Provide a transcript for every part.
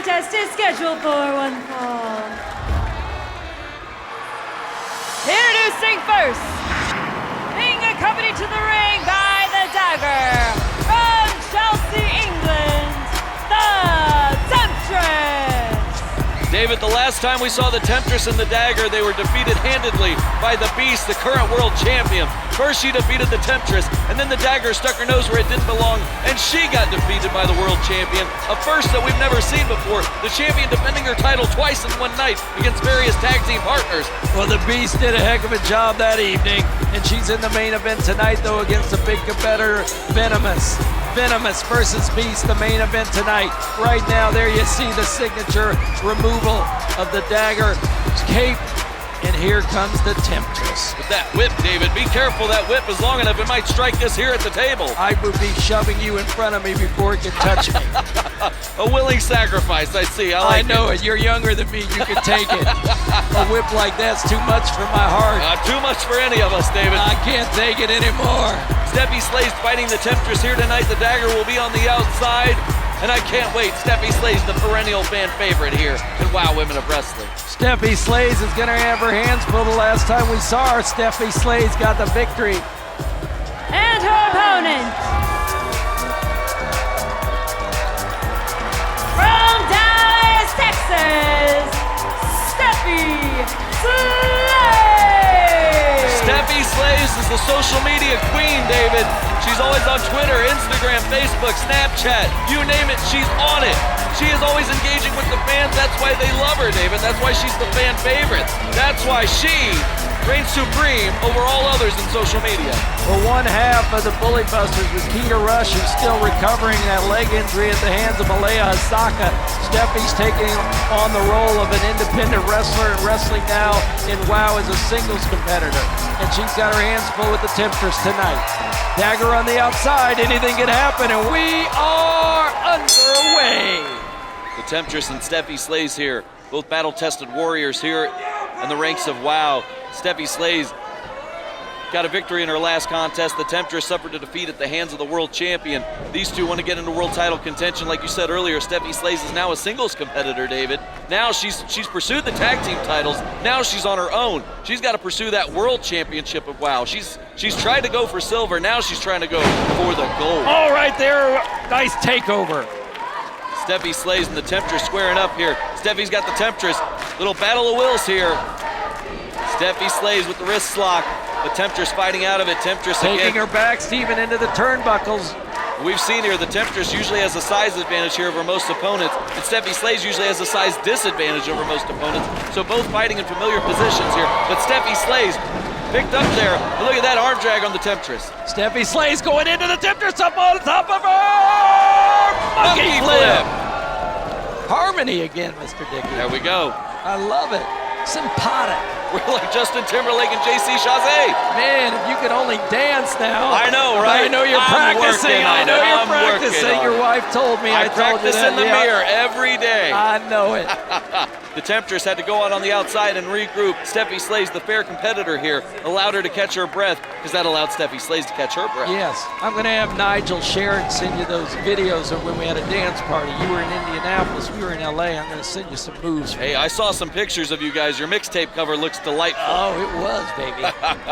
contest is scheduled for one fall. Introducing first, being accompanied to the ring by the Dagger, from Chelsea, England, the Temptress. David, the last time we saw the Temptress and the Dagger, they were defeated handedly by the Beast, the current world champion. First she defeated the Temptress, and then the Dagger stuck her nose where it didn't belong, and she got defeated by the world champion. A first that we've never seen before. The champion defending her title twice in one night against various tag team partners. Well, the Beast did a heck of a job that evening, and she's in the main event tonight, though, against a big competitor, Venomous. Venomous versus Beast, the main event tonight. Right now, there you see the signature removal of the Dagger cape, and here comes the Temptress. With that whip, David, be careful. That whip is long enough, it might strike us here at the table. I would be shoving you in front of me before it could touch me. A willing sacrifice, I see. I know it. You're younger than me. You can take it. A whip like that's too much for my heart. Too much for any of us, David. I can't take it anymore. Stephie Slays fighting the Temptress here tonight. The Dagger will be on the outside. And I can't wait. Stephie Slays, the perennial fan favorite here in WoW Women of Wrestling. Stephie Slays is going to have her hands full. The last time we saw her, Stephie Slays got the victory. And her opponent, from Dallas, Texas, Stephie Slays. Stephie Slays is the social media queen, David. She's always on Twitter, Instagram, Facebook, Snapchat, you name it, she's on it. She is always engaging with the fans. That's why they love her, David. That's why she's the fan favorite. That's why she reigns supreme over all others in social media. Well, one half of the Bully Busters was Keita Rush, who's still recovering that leg injury at the hands of Malaya Hasaka. Stephie's taking on the role of an independent wrestler and wrestling now in WoW as a singles competitor. And she's got her hands full with the Temptress tonight. Dagger on the outside, anything can happen, and we are underway. The Temptress and Stephie Slays here, both battle-tested warriors here in the ranks of WoW. Stephie Slays got a victory in her last contest. The Temptress suffered a defeat at the hands of the world champion. These two want to get into world title contention. Like you said earlier, Stephie Slays is now a singles competitor, David. Now she's pursued the tag team titles. Now she's on her own. She's got to pursue that world championship of WoW. She's tried to go for silver. Now she's trying to go for the gold. All right there, nice takeover. Stephie Slays and the Temptress squaring up here. Stephie's got the Temptress. Little battle of wills here. Stephie Slays with the wrist lock. The Temptress fighting out of it. Temptress taking again. her back, Steven, into the turnbuckles. We've seen here the Temptress usually has a size advantage here over most opponents, and Stephie Slays usually has a size disadvantage over most opponents. So both fighting in familiar positions here. But Stephie Slays picked up there. And look at that arm drag on the Temptress. Stephie Slays going into the Temptress, up on top of her! Monkey flip! Harmony again, Mr. Dickey. There we go. I love it. Sympathetic. We're like Justin Timberlake and JC Chazé. Man, if you could only dance now. I know, right? I know you're practicing. I know you're practicing. Your wife told me. I practice in the mirror every day. I know it. The Temptress had to go out on the outside and regroup. Stephie Slays, the fair competitor here, allowed her to catch her breath because that allowed Stephie Slays to catch her breath. Yes. I'm going to have Nigel Sharon send you those videos of when we had a dance party. You were in Indianapolis. We were in L.A. I'm going to send you some moves. Hey, I saw some pictures of you guys. Your mixtape cover looks delightful. Oh, it was, baby.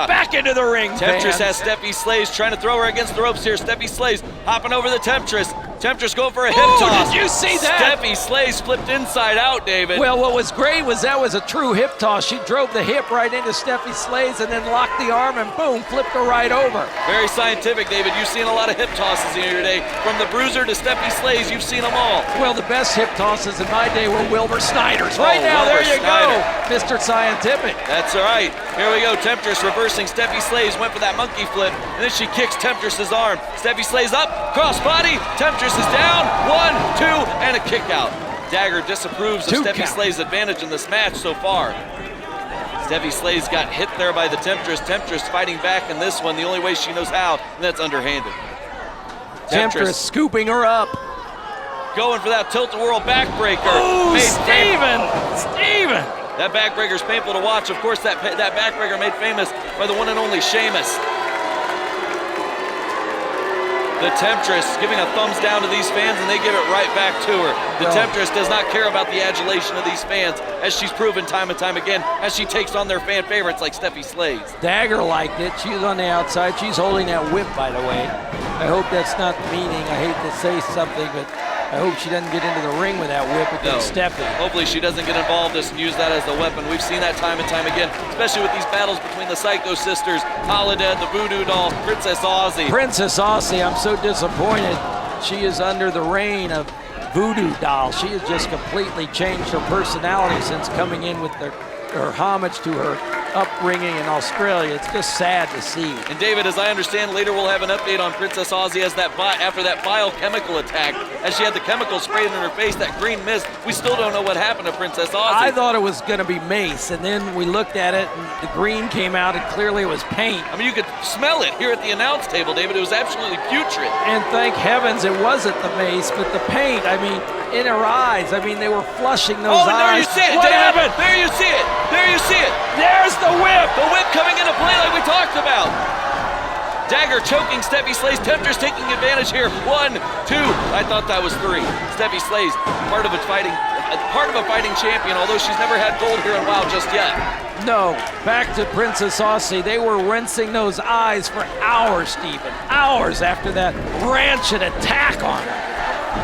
Back into the ring, Temptress fans. has Stephie Slays trying to throw her against the ropes here. Stephie Slays hopping over the Temptress. Temptress going for a hip toss. Did you see that? Stephie Slays flipped inside out, David. Well, what was great was that was a true hip toss. She drove the hip right into Stephie Slays and then locked the arm and boom, flipped her right over. Very scientific, David. You've seen a lot of hip tosses here today. From the Bruiser to Stephie Slays, you've seen them all. Well, the best hip tosses in my day were Wilbur Snyder's. Right now, Wilbur there you Snyder. go, Mr. Scientific. That's all right. Here we go. Temptress reversing. Stephie Slays went for that monkey flip, and then she kicks Temptress's arm. Stephie Slays up, cross body. Temptress is down. 1, 2, and a kick out. Dagger disapproves of Stephie Slays' advantage in this match so far. Stephie Slays got hit there by the Temptress. Temptress fighting back in this one the only way she knows how, and that's underhanded. Temptress scooping her up. Going for that tilt-a-whirl backbreaker. Oh, Steven! That backbreaker's painful to watch. Of course, that backbreaker made famous by the one and only Sheamus. The Temptress giving a thumbs down to these fans, and they give it right back to her. The Temptress does not care about the adulation of these fans, as she's proven time and time again, as she takes on their fan favorites like Stephie Slays. Dagger liked it. She's on the outside. She's holding that whip, by the way. I hope that's not meaning. I hate to say something, but I hope she doesn't get into the ring with that whip against Stephy. Hopefully she doesn't get involved and use that as the weapon. We've seen that time and time again, especially with these battles between the Psycho Sisters, Holiday, the Voodoo Dolls, Princess Aussie. Princess Aussie, I'm so disappointed. She is under the reign of Voodoo Doll. She has just completely changed her personality since coming in with her homage to her upbringing in Australia. It's just sad to see. And David, as I understand, later we'll have an update on Princess Aussie as after that biochemical attack, as she had the chemical sprayed in her face, that green mist. We still don't know what happened to Princess Aussie. I thought it was going to be mace, and then we looked at it, and the green came out, and clearly it was paint. I mean, you could smell it here at the announce table, David. It was absolutely putrid. And thank heavens it wasn't the mace, but the paint. I mean, in her eyes. I mean, they were flushing those eyes. Oh, and there you see it, what David. happened? There you see it. There you see it. There's the whip. The whip coming into play like we talked about. Dagger choking Stephie Slays. Temptress taking advantage here. 1, 2. I thought that was 3. Stephie Slays, part of a fighting champion, although she's never had gold here in WoW just yet. No, back to Princess Aussie. They were rinsing those eyes for hours, Stephen. Hours after that rancid attack on her.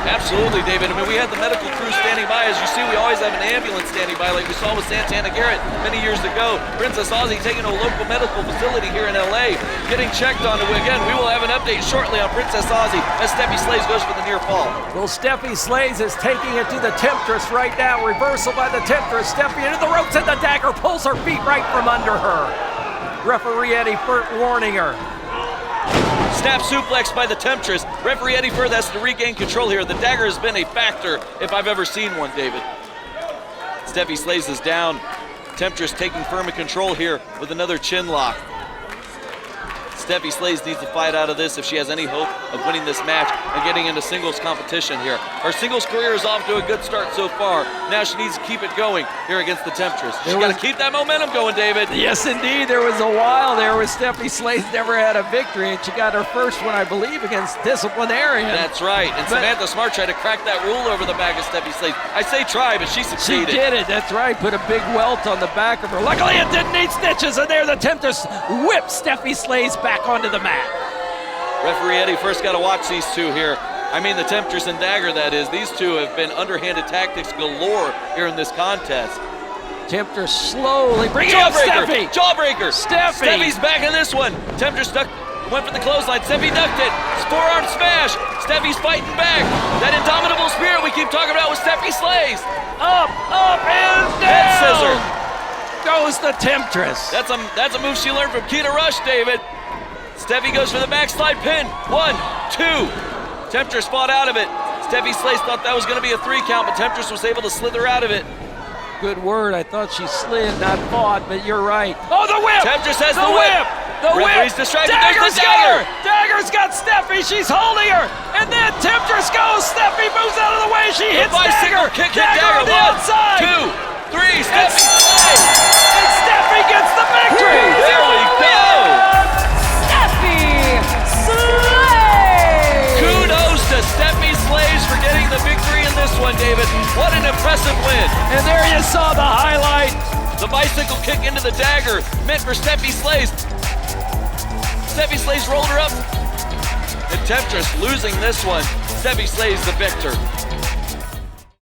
Absolutely, David. I mean, we had the medical crew standing by. As you see, we always have an ambulance standing by, like we saw with Santana Garrett many years ago. Princess Aussie taking to a local medical facility here in LA, getting checked on. Again, we will have an update shortly on Princess Aussie as Stephie Slays goes for the near fall. Well, Stephie Slays is taking it to the Temptress right now. Reversal by the Temptress. Stephie into the ropes, and the Dagger pulls her feet right from under her. Referee Eddie Furt warning her. Snap suplex by the Temptress. Referee Eddie Furth has to regain control here. The Dagger has been a factor if I've ever seen one, David. Stephie Slays is down. Temptress taking firm control here with another chin lock. Stephie Slays needs to fight out of this if she has any hope of winning this match and getting into singles competition here. Her singles career is off to a good start so far. Now she needs to keep it going here against the Temptress. She's got to keep that momentum going, David. Yes, indeed. There was a while there where Stephie Slays never had a victory, and she got her first one, I believe, against Disciplinarian. That's right. And Samantha Smart tried to crack that rule over the back of Stephie Slays. I say try, but she succeeded. She did it. That's right. Put a big welt on the back of her. Luckily, it didn't need stitches, and there the Temptress whips Stephie Slays back onto the mat. Referee Eddie first got to watch these two here. I mean the Temptress and Dagger, that is. These two have been underhanded tactics galore here in this contest. Temptress slowly bringing up Steffi. Jawbreaker. Steffi's back in this one. Temptress went for the clothesline. Steffi ducked it. Forearm smash. Steffi's fighting back. That indomitable spirit we keep talking about with Stephie Slays. Up, and down. Head scissor. Goes the Temptress. That's a move she learned from Keita Rush, David. Steffi goes for the backslide pin. 1, 2. Temptress fought out of it. Stephie Slays thought that was going to be a 3 count, but Temptress was able to slither out of it. Good word. I thought she slid, not fought, but you're right. Oh, the whip! Temptress has the whip. The Referee's whip! distracted. Dagger's There's the got Dagger. her! Dagger's got Steffi. She's holding her. And then Temptress goes. Steffi moves out of the way. She hits Dagger. Kick Dagger on the outside. 2, 3. Stephie Slays. And Steffi gets the victory. There we go. Kudos to Stephie Slays for getting the victory in this one, David. What an impressive win. And there you saw the highlight. The bicycle kick into the Dagger meant for Stephie Slays. Stephie Slays rolled her up. And Temptress losing this one. Stephie Slays the victor.